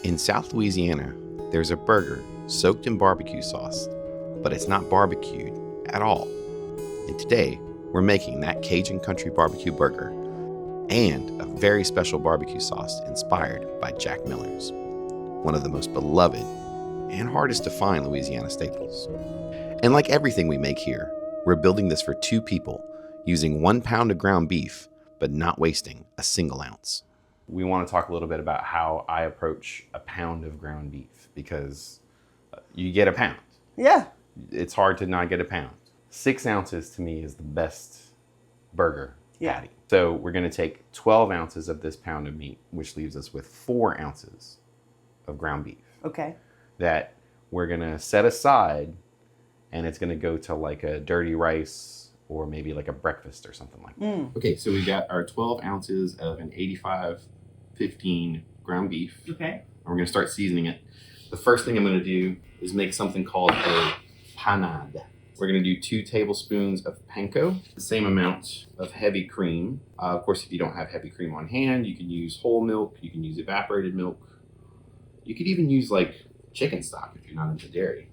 In South Louisiana, there's a burger soaked in barbecue sauce, but it's not barbecued at all. And today, we're making that Cajun country barbecue burger and a very special barbecue sauce inspired by Jack Miller's, one of the most beloved and hardest to find Louisiana staples. And like everything we make here, we're building this for 2 people, using 1 pound of ground beef, but not wasting a single ounce. We want to talk a little bit about how I approach a pound of ground beef, because you get a pound. Yeah. It's hard to not get a pound. 6 ounces to me is the best burger patty. So we're going to take 12 ounces of this pound of meat, which leaves us with 4 ounces of ground beef. Okay. That we're going to set aside, and it's going to go to like a dirty rice or maybe like a breakfast or something like that. Okay, so we've got our 12 ounces of an 85-15 ground beef. Okay. And we're going to start seasoning it. The first thing I'm going to do is make something called a panade. We're going to do 2 tablespoons of panko, the same amount of heavy cream. Of course, if you don't have heavy cream on hand, you can use whole milk, you can use evaporated milk. You could even use like chicken stock if you're not into dairy.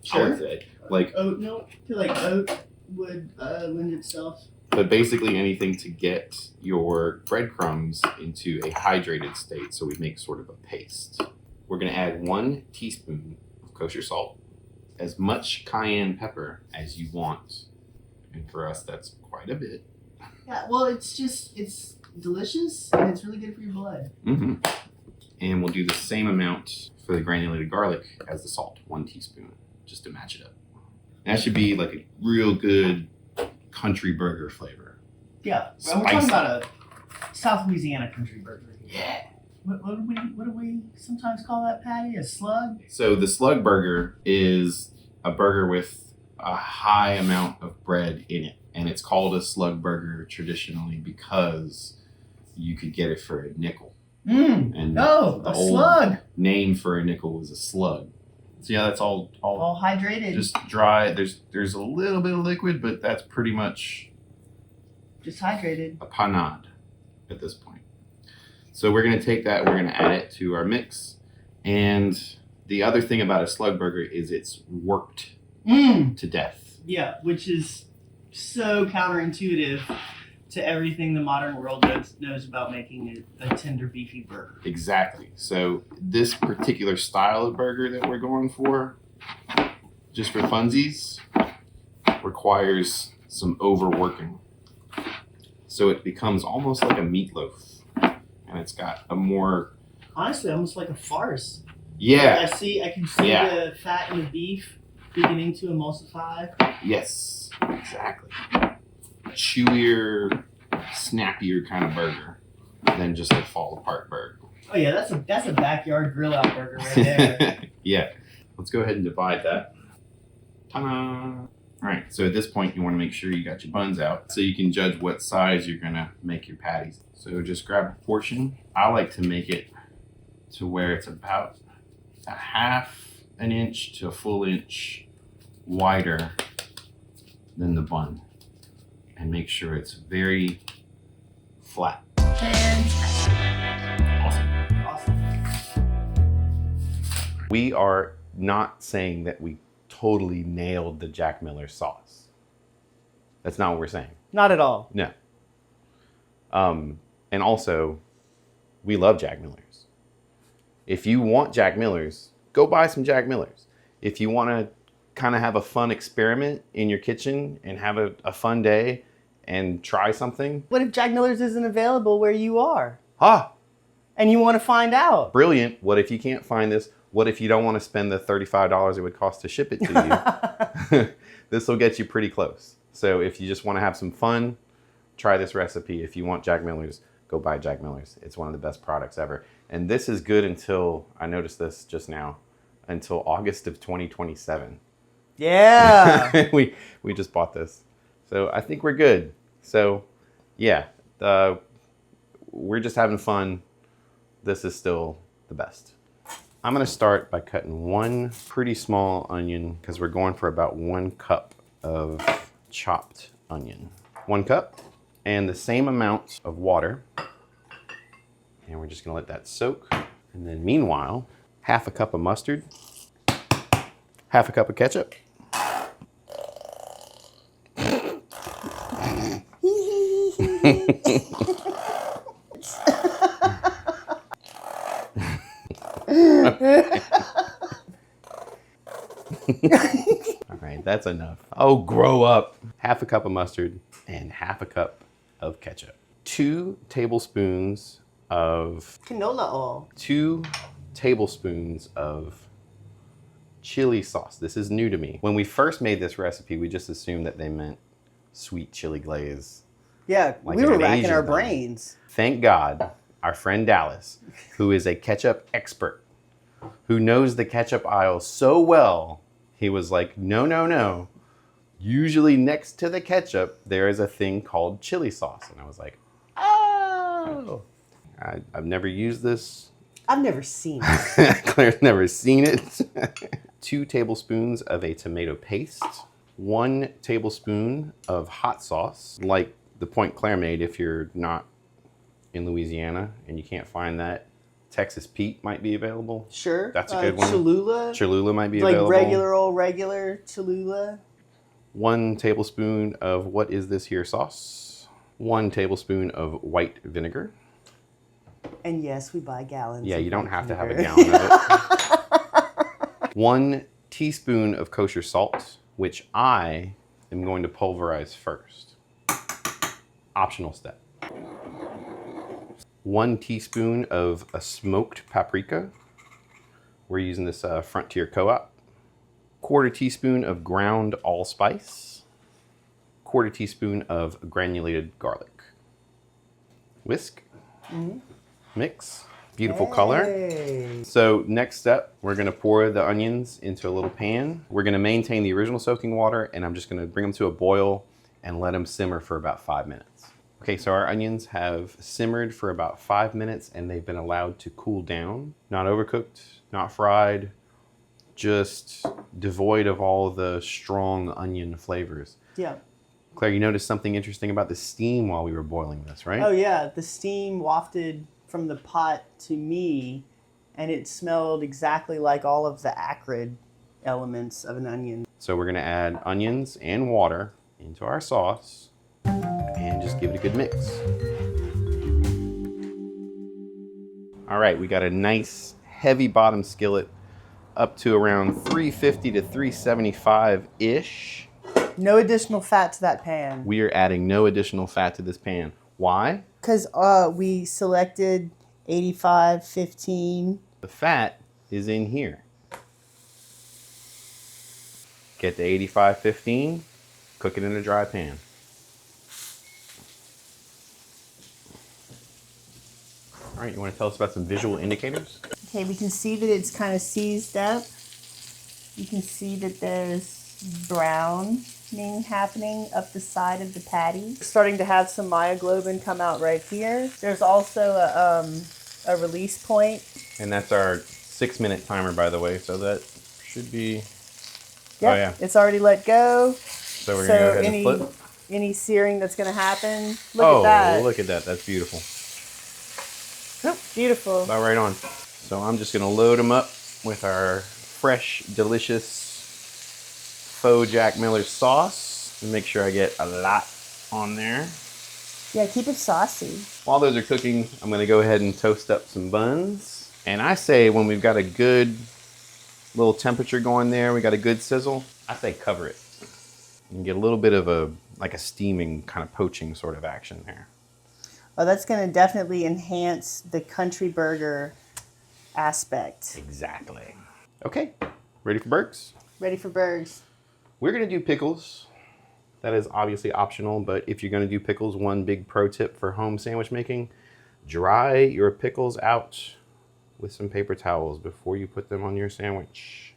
Sure. I would say. Like oat milk. I feel like oat would lend itself. But basically anything to get your breadcrumbs into a hydrated state so we make sort of a paste. We're going to add 1 teaspoon of kosher salt, as much cayenne pepper as you want. And for us, that's quite a bit. Yeah, well, it's delicious and it's really good for your blood. Mm-hmm. And we'll do the same amount for the granulated garlic as the salt, 1 teaspoon, just to match it up. That should be like a real good country burger flavor. Yeah, we're talking about a South Louisiana country burger. Yeah. What do we sometimes call that patty? A slug? So the slug burger is a burger with a high amount of bread in it. And it's called a slug burger traditionally because you could get it for a nickel. And a slug. Name for a nickel was a slug. So yeah, that's all hydrated. Just dry. There's a little bit of liquid, but that's pretty much just hydrated. A panade at this point. So we're going to take that, we're going to add it to our mix. And the other thing about a slug burger is it's worked to death. Yeah, which is so counterintuitive to everything the modern world knows about making a tender, beefy burger. Exactly. So this particular style of burger that we're going for, just for funsies, requires some overworking. So it becomes almost like a meatloaf. And it's got a more... Honestly, almost like a farce. Yeah. Like I can see the fat in the beef beginning to emulsify. Yes, exactly. Chewier, snappier kind of burger than just a fall apart burger. Oh yeah, that's a backyard grill out burger right there. Yeah. Let's go ahead and divide that. Ta-da! All right, so at this point you want to make sure you got your buns out so you can judge what size you're going to make your patties. So just grab a portion. I like to make it to where it's about a 1/2 inch to a full inch wider than the bun. And make sure it's very flat. Awesome. We are not saying that we totally nailed the Jack Miller sauce. That's not what we're saying. Not at all. No. And also, we love Jack Miller's. If you want Jack Miller's, go buy some Jack Miller's. If you want to kind of have a fun experiment in your kitchen and have a fun day and try something. What if Jack Miller's isn't available where you are? And you want to find out? Brilliant. What if you can't find this? What if you don't want to spend the $35 it would cost to ship it to you? This will get you pretty close. So if you just want to have some fun, try this recipe. If you want Jack Miller's, go buy Jack Miller's. It's one of the best products ever. And this is good until, I noticed this just now, until August of 2027. Yeah. we just bought this. So I think we're good. So yeah, we're just having fun. This is still the best. I'm gonna start by cutting 1 pretty small onion because we're going for about 1 cup of chopped onion. 1 cup and the same amount of water. And we're just gonna let that soak. And then meanwhile, half a cup of mustard, half a cup of ketchup. All right, that's enough. Oh, grow up. Half a cup of mustard and half a cup of ketchup. 2 tablespoons of Canola oil. 2 tablespoons of chili sauce. This is new to me. When we first made this recipe, we just assumed that they meant sweet chili glaze. Yeah, Like we were an racking Asian our thing. brains. Thank God, our friend Dallas, who is a ketchup expert, who knows the ketchup aisle so well, he was like, no, no, no. Usually next to the ketchup, there is a thing called chili sauce. And I was like, oh. I've never used this. I've never seen it. Claire's never seen it. 2 tablespoons of a tomato paste. 1 tablespoon of hot sauce, like the point Claire made. If you're not in Louisiana and you can't find that, Texas Pete might be available. Sure. That's a good one. Cholula. Cholula might be Like available. regular Cholula. 1 tablespoon of what is this here sauce. 1 tablespoon of white vinegar. And yes, we buy gallons. Yeah, of you don't white have to have a vinegar. gallon of it. 1 teaspoon of kosher salt, which I am going to pulverize first. Optional step. 1 teaspoon of a smoked paprika. We're using this Frontier Co-op. 1/4 teaspoon of ground allspice. 1/4 teaspoon of granulated garlic. Whisk. Mix. Beautiful color. Hey. So next step, we're gonna pour the onions into a little pan. We're gonna maintain the original soaking water, and I'm just gonna bring them to a boil and let them simmer for about 5 minutes. Okay, so our onions have simmered for about 5 minutes and they've been allowed to cool down. Not overcooked, not fried, just devoid of all the strong onion flavors. Yeah. Claire, you noticed something interesting about the steam while we were boiling this, right? Oh yeah, the steam wafted from the pot to me, and it smelled exactly like all of the acrid elements of an onion. So we're gonna add onions and water into our sauce and just give it a good mix. All right, we got a nice heavy bottom skillet up to around 350 to 375-ish. No additional fat to that pan. We are adding no additional fat to this pan. Why? Because we selected 85-15. The fat is in here. Get the 85-15, cook it in a dry pan. All right, you want to tell us about some visual indicators? Okay, we can see that it's kind of seized up. You can see that there's browning happening up the side of the patty. Starting to have some myoglobin come out right here. There's also a release point. And that's our 6-minute timer, by the way, so that should be... Yep, Oh, yeah. it's already let go. So we're going to go ahead and flip. Any searing that's going to happen, look at that. Oh, look at that. That's beautiful. Beautiful. About right on. So I'm just going to load them up with our fresh, delicious faux Jack Miller sauce. And make sure I get a lot on there. Yeah, keep it saucy. While those are cooking, I'm going to go ahead and toast up some buns. And I say when we've got a good little temperature going there, we got a good sizzle, I say cover it. And get a little bit of a steaming, kind of poaching sort of action there. Oh, that's going to definitely enhance the country burger aspect. Exactly. Okay, ready for burgers? Ready for burgers. We're going to do pickles. That is obviously optional, but if you're going to do pickles, one big pro tip for home sandwich making, dry your pickles out with some paper towels before you put them on your sandwich.